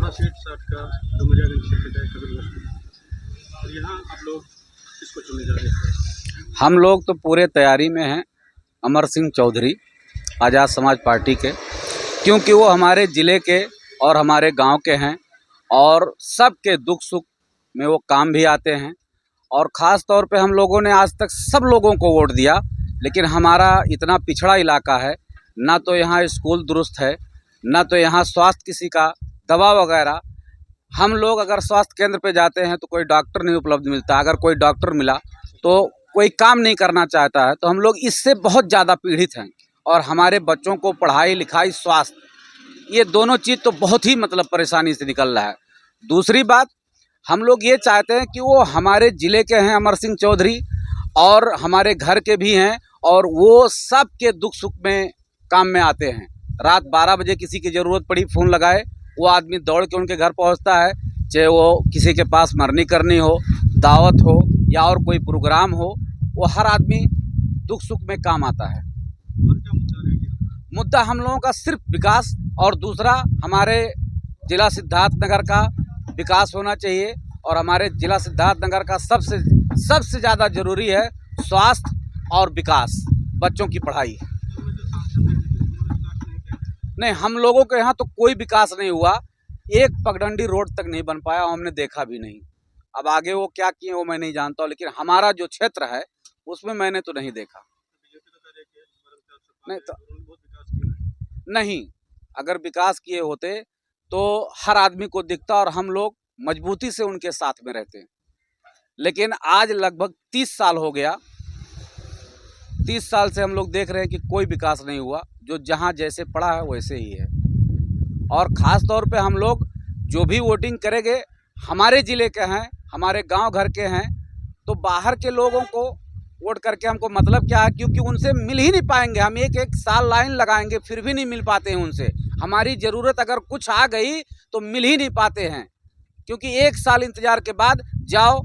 Lok Sabha seat 60 का डुमरियागंज क्षेत्र का कबीरवस्ती, और यहाँ आप लोग किसको चुनने जा रहे हैं? हम लोग तो पूरे तैयारी में हैं अमर सिंह चौधरी आज़ाद समाज पार्टी के, क्योंकि वो हमारे ज़िले के और हमारे गांव के हैं और सबके दुख सुख में वो काम भी आते हैं। और ख़ास तौर पे हम लोगों ने आज तक सब लोगों को वोट दिया, लेकिन हमारा इतना पिछड़ा इलाका है, ना तो यहाँ स्कूल दुरुस्त है, ना तो यहाँ स्वास्थ्य किसी का दवा वगैरह। हम लोग अगर स्वास्थ्य केंद्र पे जाते हैं तो कोई डॉक्टर नहीं उपलब्ध मिलता, अगर कोई डॉक्टर मिला तो कोई काम नहीं करना चाहता है। तो हम लोग इससे बहुत ज़्यादा पीड़ित हैं और हमारे बच्चों को पढ़ाई लिखाई स्वास्थ्य ये दोनों चीज़ तो बहुत ही परेशानी से निकल रहा है। दूसरी बात, हम लोग ये चाहते हैं कि वो हमारे ज़िले के हैं अमर सिंह चौधरी और हमारे घर के भी हैं और वो सब के दुख सुख में काम में आते हैं। रात 12 बजे किसी की ज़रूरत पड़ी फ़ोन लगाए, वो आदमी दौड़ के उनके घर पहुंचता है, चाहे वो किसी के पास मरनी करनी हो, दावत हो या और कोई प्रोग्राम हो, वो हर आदमी दुख सुख में काम आता है। और क्या मुद्दा रहेगा? मुद्दा हम लोगों का सिर्फ विकास और दूसरा हमारे ज़िला सिद्धार्थनगर का विकास होना चाहिए और हमारे ज़िला सिद्धार्थनगर का सबसे ज़्यादा ज़रूरी है स्वास्थ्य और विकास, बच्चों की पढ़ाई। नहीं, हम लोगों के यहाँ तो कोई विकास नहीं हुआ, एक पगडंडी रोड तक नहीं बन पाया, हमने देखा भी नहीं। अब आगे वो क्या किए वो मैं नहीं जानता हूँ, लेकिन हमारा जो क्षेत्र है उसमें मैंने तो नहीं देखा। नहीं तो नहीं, अगर विकास किए होते तो हर आदमी को दिखता और हम लोग मजबूती से उनके साथ में रहते। लेकिन आज लगभग 30 साल हो गया, 30 साल से हम लोग देख रहे हैं कि कोई विकास नहीं हुआ, जो जहाँ जैसे पड़ा है वैसे ही है। और ख़ास तौर पे हम लोग जो भी वोटिंग करेंगे हमारे ज़िले के हैं, हमारे गांव घर के हैं, तो बाहर के लोगों को वोट करके हमको मतलब क्या है, क्योंकि उनसे मिल ही नहीं पाएंगे। हम एक एक साल लाइन लगाएंगे फिर भी नहीं मिल पाते हैं उनसे। हमारी ज़रूरत अगर कुछ आ गई तो मिल ही नहीं पाते हैं, क्योंकि एक साल इंतज़ार के बाद जाओ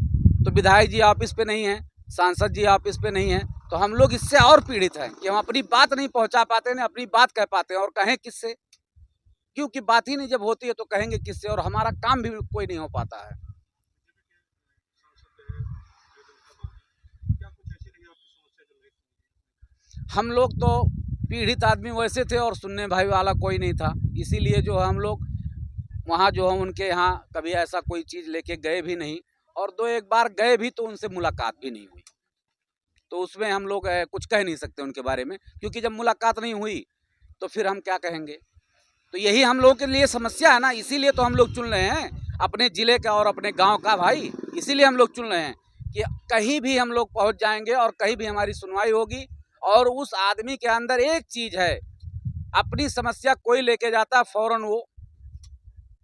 तो विधायक जी ऑफिस पे नहीं हैं, सांसद जी ऑफिस पे नहीं हैं। तो हम लोग इससे और पीड़ित हैं कि हम अपनी बात नहीं पहुंचा पाते, ना अपनी बात कह पाते हैं, और कहें किससे, क्योंकि बात ही नहीं जब होती है तो कहेंगे किससे, और हमारा काम भी कोई नहीं हो पाता है। हम लोग तो पीड़ित आदमी वैसे थे और सुनने भाई वाला कोई नहीं था, इसीलिए जो हम लोग वहाँ जो हम उनके यहाँ कभी ऐसा कोई चीज़ लेके गए भी नहीं, और 2-1 बार गए भी तो उनसे मुलाकात भी नहीं हुई। तो उसमें हम लोग कुछ कह नहीं सकते उनके बारे में, क्योंकि जब मुलाकात नहीं हुई तो फिर हम क्या कहेंगे। तो यही हम लोगों के लिए समस्या है ना, इसीलिए तो हम लोग चुन रहे हैं अपने ज़िले का और अपने गांव का भाई। इसीलिए हम लोग चुन रहे हैं कि कहीं भी हम लोग पहुंच जाएंगे और कहीं भी हमारी सुनवाई होगी, और उस आदमी के अंदर एक चीज़ है, अपनी समस्या कोई लेके जाता है फ़ौरन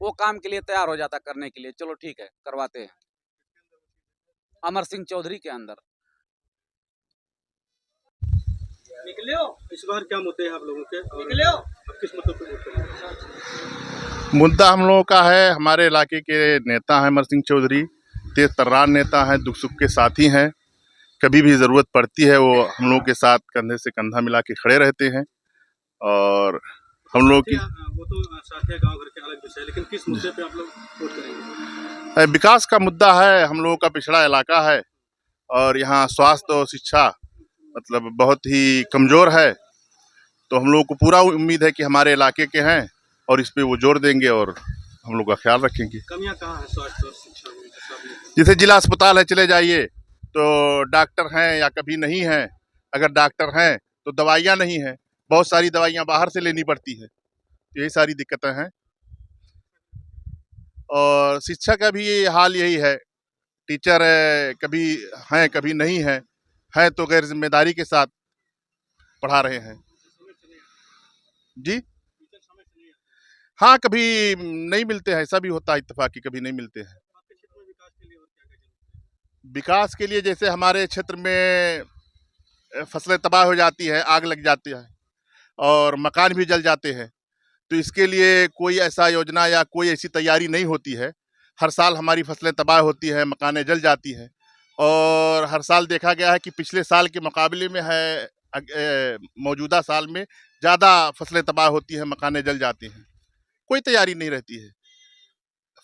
वो काम के लिए तैयार हो जाता करने के लिए। चलो ठीक है, करवाते हैं। अमर सिंह चौधरी के अंदर। इस बार क्या मुद्दे हैं आप लोगों के, और आप किस मुद्दों पर वोट करेंगे? मुद्दा हम लोगों का है, हमारे इलाके के नेता हैं अमर सिंह चौधरी, तेज तर्रार नेता हैं, दुख सुख के साथी हैं। कभी भी ज़रूरत पड़ती है वो हम लोगों के साथ कंधे से कंधा मिला के खड़े रहते हैं। और हम लोग की वो तो साथ है, गांव घर के अलग विषय, लेकिन किस मुद्दे पे आप लोग वोट करेंगे? विकास का मुद्दा है। हम लोगों का पिछड़ा इलाका है और यहाँ स्वास्थ्य और शिक्षा बहुत ही कमज़ोर है। तो हम लोगों को पूरा उम्मीद है कि हमारे इलाके के हैं और इस पे वो जोर देंगे और हम लोग का ख्याल रखेंगे। कमियां कहाँ हैं स्वास्थ्य और शिक्षा में? जैसे जिला अस्पताल है, चले जाइए तो डॉक्टर हैं या कभी नहीं हैं, अगर डॉक्टर हैं तो दवाइयाँ नहीं हैं, बहुत सारी दवाइयाँ बाहर से लेनी पड़ती है। तो यही सारी दिक्कतें हैं। और शिक्षा का भी ये हाल यही है, टीचर कभी हैं कभी नहीं हैं तो गैर जिम्मेदारी के साथ पढ़ा रहे हैं जी। हाँ, कभी नहीं मिलते हैं, ऐसा भी होता है इत्तेफाकी, कभी नहीं मिलते हैं। विकास के लिए जैसे हमारे क्षेत्र में फसलें तबाह हो जाती है, आग लग जाती है और मकान भी जल जाते हैं, तो इसके लिए कोई ऐसा योजना या कोई ऐसी तैयारी नहीं होती है। हर साल हमारी फसलें तबाह होती हैं, मकानें जल जाती हैं, और हर साल देखा गया है कि पिछले साल के मुकाबले में मौजूदा साल में ज़्यादा फसलें तबाह होती हैं, मकानें जल जाती हैं, कोई तैयारी नहीं रहती है।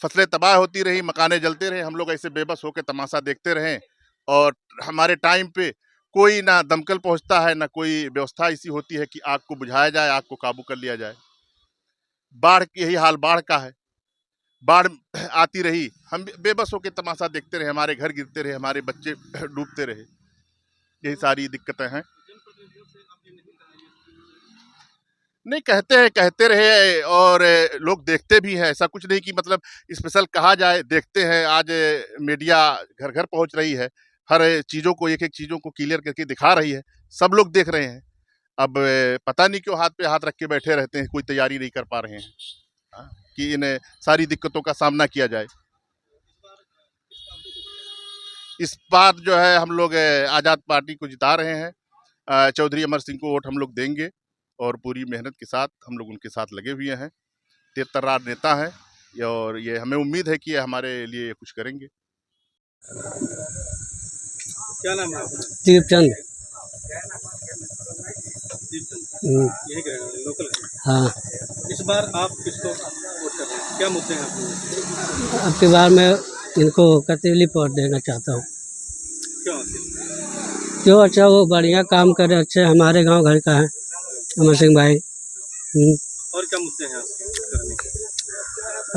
फसलें तबाह होती रही, मकाने जलते रहे, हम लोग ऐसे बेबस होकर तमाशा देखते रहें। और हमारे टाइम पे कोई ना दमकल पहुंचता है, ना कोई व्यवस्था ऐसी होती है कि आग को बुझाया जाए, आग को काबू कर लिया जाए। बाढ़ की यही हाल बाढ़ का है, बाढ़ आती रही, हम बेबस होकर तमाशा देखते रहे, हमारे घर गिरते रहे, हमारे बच्चे डूबते रहे। यही सारी दिक्कतें हैं। नहीं, कहते रहे और लोग देखते भी हैं। ऐसा कुछ नहीं कि मतलब स्पेशल कहा जाए, देखते हैं। आज मीडिया घर घर पहुंच रही है, हर चीज़ों को एक एक चीज़ों को क्लियर करके दिखा रही है, सब लोग देख रहे हैं। अब पता नहीं क्यों हाथ पे हाथ रख के बैठे रहते हैं, कोई तैयारी नहीं कर पा रहे हैं कि इन सारी दिक्कतों का सामना किया जाए। इस बार जो है हम लोग आज़ाद पार्टी को जिता रहे हैं। चौधरी अमर सिंह को वोट हम लोग देंगे और पूरी मेहनत के साथ हम लोग उनके साथ लगे हुए हैं। तेज-तर्रार नेता हैं और ये हमें उम्मीद है कि ये हमारे लिए कुछ करेंगे। क्या नाम है आपका? दीपचंद। यही के लोकल है। हाँ, इस बार आप किसको वोट कर रहे हैं? क्या मुद्दे हैं आपके? अब की बार मैं इनको कतीली वोट देना चाहता हूँ। क्यों? जो अच्छा वो बढ़िया काम करे, अच्छे हमारे गांव घर का है अमर सिंह भाई। और क्या मुद्दे हैं आपके वोट करने के?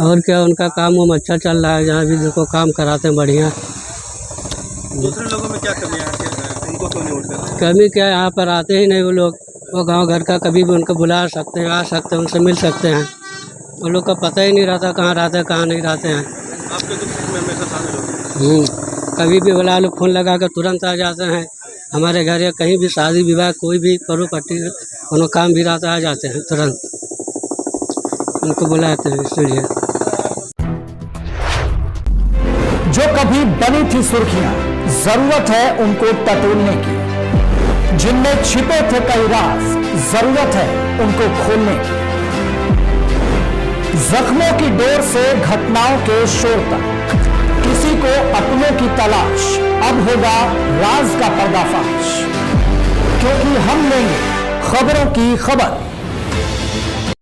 और क्या, उनका काम वाम अच्छा चल रहा है, जहाँ भी देखो काम कराते हैं बढ़िया। दूसरे लोगों में क्या कमी है? उनको क्यों नहीं वोट कर रहे हैं? कमी क्या है, यहाँ पर आते ही नहीं वो लोग। वो गांव घर का कभी भी उनको बुला सकते हैं, आ सकते हैं, उनसे मिल सकते हैं। उन लोग का पता ही नहीं रहता कहाँ रहते हैं कहाँ नहीं रहते हैं। आपके दुख सुख में हमेशा शामिल होते हैं। कभी भी बुला लो, फोन लगा कर तुरंत आ जाते हैं हमारे घर, या कहीं भी शादी विवाह कोई भी पर्व पट्टी कोनो काम भी रहता आ जाते हैं तुरंत, उनको बुलाते हैं। इसलिए जो कभी बनी थी सुर्खियां, जरूरत है उनको टटोलने की। जिनमें छिपे थे कई राज, जरूरत है उनको खोलने की। जख्मों की डोर से घटनाओं के शोर तक, किसी को अपनों की तलाश, अब होगा राज का पर्दाफाश। क्योंकि हम लेंगे खबरों की खबर।